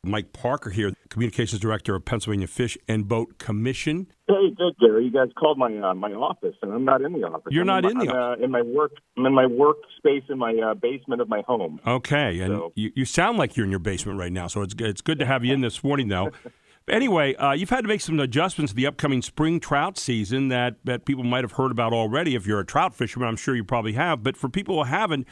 Mike Parker here, Communications Director of Pennsylvania Fish and Boat Commission. Hey, good, Gary. You guys called my office, and I'm not in the office. You're not in the office? In my work. I'm in my workspace in my basement of my home. Okay, and so. you sound like you're in your basement right now, so it's good to have you in this morning, though. Anyway, you've had to make some adjustments to the upcoming spring trout season that people might have heard about already. If you're a trout fisherman, I'm sure you probably have. But for people who haven't,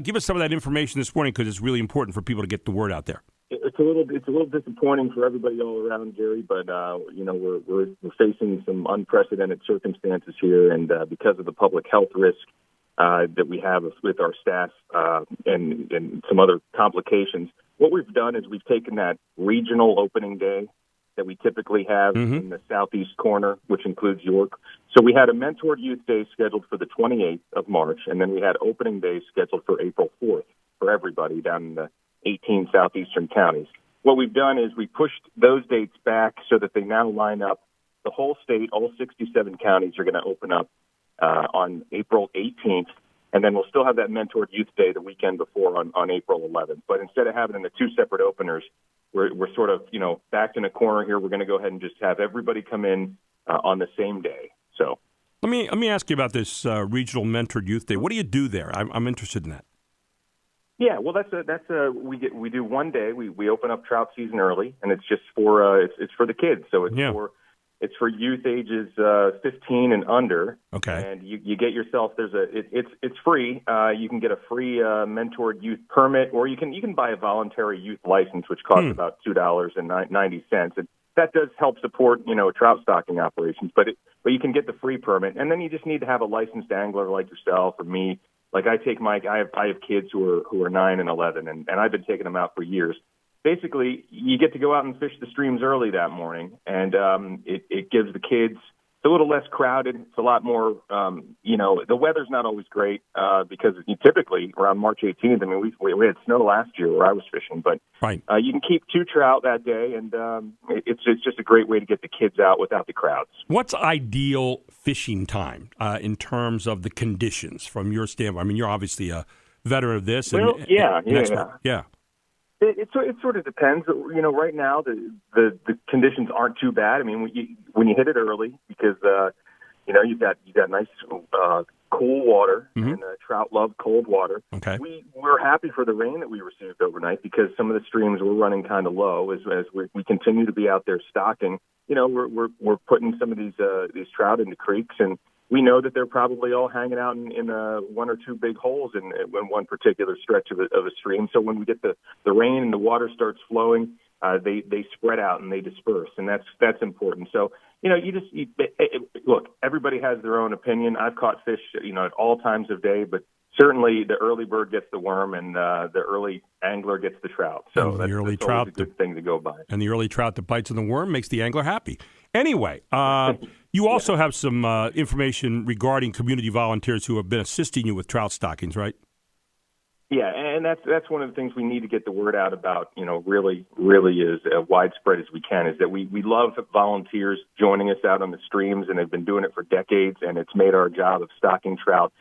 give us some of that information this morning because it's really important for people to get the word out there. It's a little disappointing for everybody all around, Gary. But we're facing some unprecedented circumstances here, and because of the public health risk that we have with our staff and some other complications, what we've done is we've taken that regional opening day that we typically have in the southeast corner, which includes York. So we had a Mentored Youth Day scheduled for the 28th of March, and then we had opening day scheduled for April 4th for everybody down in the 18 southeastern counties. What we've done is we pushed those dates back so that they now line up. The whole state, all 67 counties are going to open up on April 18th, and then we'll still have that Mentored Youth Day the weekend before on April 11th. But instead of having the two separate openers, we're sort of, backed in a corner here. We're going to go ahead and just have everybody come in on the same day. So let me ask you about this regional Mentored Youth Day. What do you do there? I'm interested in that. Yeah, well, we do one day. We open up trout season early, and it's just for it's for the kids. So it's for youth ages 15 and under. Okay. And you get yourself it's free. You can get a free mentored youth permit, or you can buy a voluntary youth license, which costs about $2.90. And that does help support trout stocking operations. But you can get the free permit, and then you just need to have a licensed angler like yourself or me. Like I have kids who are 9 and 11, and I've been taking them out for years. Basically, you get to go out and fish the streams early that morning, and it gives the kids it's a little less crowded. It's a lot more, the weather's not always great because typically around March 18th, I mean, we had snow last year where I was fishing, but right. You can keep 2 trout that day, and it's just a great way to get the kids out without the crowds. What's ideal fishing time in terms of the conditions from your standpoint? I mean, you're obviously a veteran of this. Well, yeah. It sort of depends. Right now the conditions aren't too bad. I mean, when you hit it early, because you've got nice cool water, and trout love cold water. Okay. We're happy for the rain that we received overnight because some of the streams were running kind of low as we continue to be out there stocking. We're putting some of these trout into creeks, and we know that they're probably all hanging out in 1 or 2 big holes in one particular stretch of a stream. So when we get the rain and the water starts flowing, they spread out and they disperse, and that's important. So look, everybody has their own opinion. I've caught fish at all times of day, but certainly the early bird gets the worm, and the early angler gets the trout. So that's always a good thing to go by. And the early trout that bites on the worm makes the angler happy. Anyway, you also have some information regarding community volunteers who have been assisting you with trout stockings, right? Yeah, and that's one of the things we need to get the word out about, really is widespread as we can, is that we love volunteers joining us out on the streams, and they've been doing it for decades, and it's made our job of stocking trout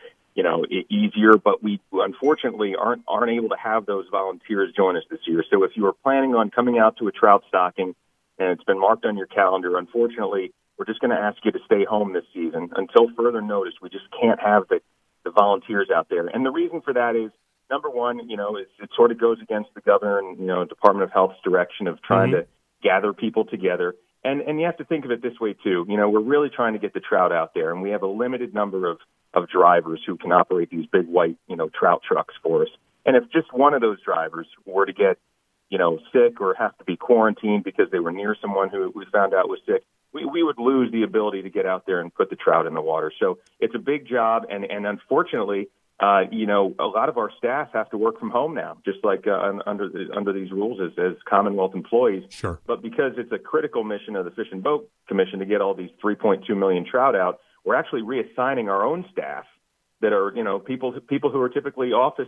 easier, but we unfortunately aren't able to have those volunteers join us this year. So if you are planning on coming out to a trout stocking and it's been marked on your calendar, unfortunately, we're just going to ask you to stay home this season until further notice. We just can't have the volunteers out there. And the reason for that is, number one, it sort of goes against the governor and, Department of Health's direction of trying to gather people together. And you have to think of it this way, too. We're really trying to get the trout out there, and we have a limited number of drivers who can operate these big white, trout trucks for us. And if just one of those drivers were to get, sick or have to be quarantined because they were near someone who we found out was sick, we would lose the ability to get out there and put the trout in the water. So it's a big job, and unfortunately, a lot of our staff have to work from home now, just like under these rules as Commonwealth employees. Sure. But because it's a critical mission of the Fish and Boat Commission to get all these 3.2 million trout out, we're actually reassigning our own staff that are, people who are typically office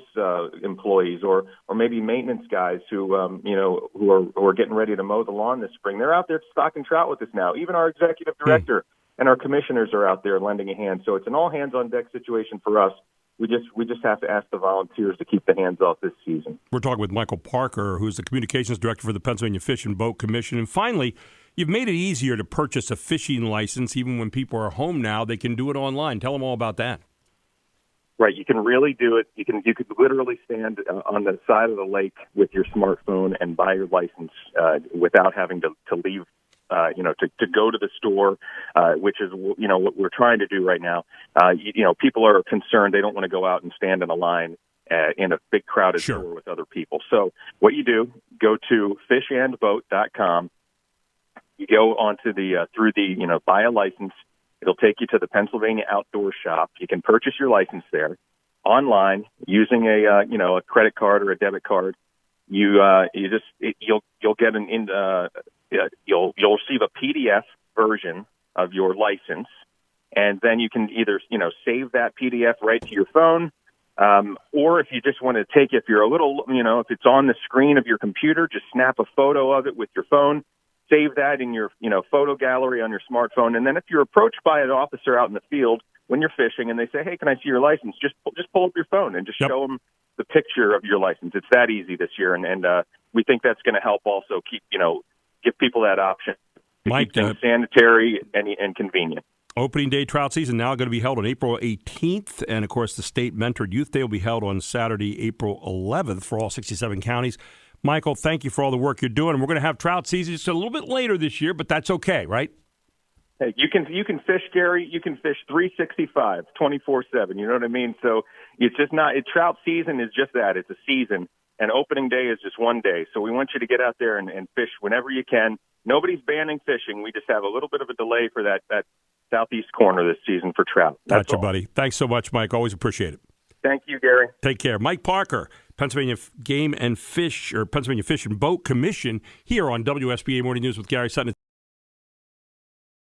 employees or maybe maintenance guys who are getting ready to mow the lawn this spring. They're out there stocking trout with us now. Even our executive director and our commissioners are out there lending a hand. So it's an all hands on deck situation for us. we just have to ask the volunteers to keep the hands off this season. We're talking with Michael Parker, who's the communications director for the Pennsylvania Fish and Boat Commission. And finally, you've made it easier to purchase a fishing license. Even when people are home now, they can do it online. Tell them all about that. Right, you can really do it. You could literally stand on the side of the lake with your smartphone and buy your license without having to leave. To go to the store, which is what we're trying to do right now. People are concerned; they don't want to go out and stand in a line in a big crowded Sure. store with other people. So what you do, go to fishandboat.com. You go onto through the buy a license. It'll take you to the Pennsylvania Outdoor Shop. You can purchase your license there online using a credit card or a debit card. You'll get you'll receive a PDF version of your license, and then you can either save that PDF right to your phone, or if you just want to if you're a little if it's on the screen of your computer, just snap a photo of it with your phone. Save that in your photo gallery on your smartphone, and then if you're approached by an officer out in the field when you're fishing and they say, "Hey, can I see your license?" Just pull up your phone and just show them the picture of your license. It's that easy this year, and we think that's going to help also give people that option to Mike, keep things sanitary and convenient. Opening day trout season now going to be held on April 18th, and of course the state mentored youth day will be held on Saturday, April 11th for all 67 counties. Michael, thank you for all the work you're doing. And we're going to have trout season just a little bit later this year, but that's okay, right? Hey, you can fish, Gary. You can fish 365, 24/7. You know what I mean? So it's just not. Trout season is just that. It's a season, and opening day is just one day. So we want you to get out there and fish whenever you can. Nobody's banning fishing. We just have a little bit of a delay for that southeast corner this season for trout. That's Gotcha, buddy. Thanks so much, Mike. Always appreciate it. Thank you, Gary. Take care. Mike Parker, Pennsylvania Game and Fish, or Pennsylvania Fish and Boat Commission, here on WSBA Morning News with Gary Sutton.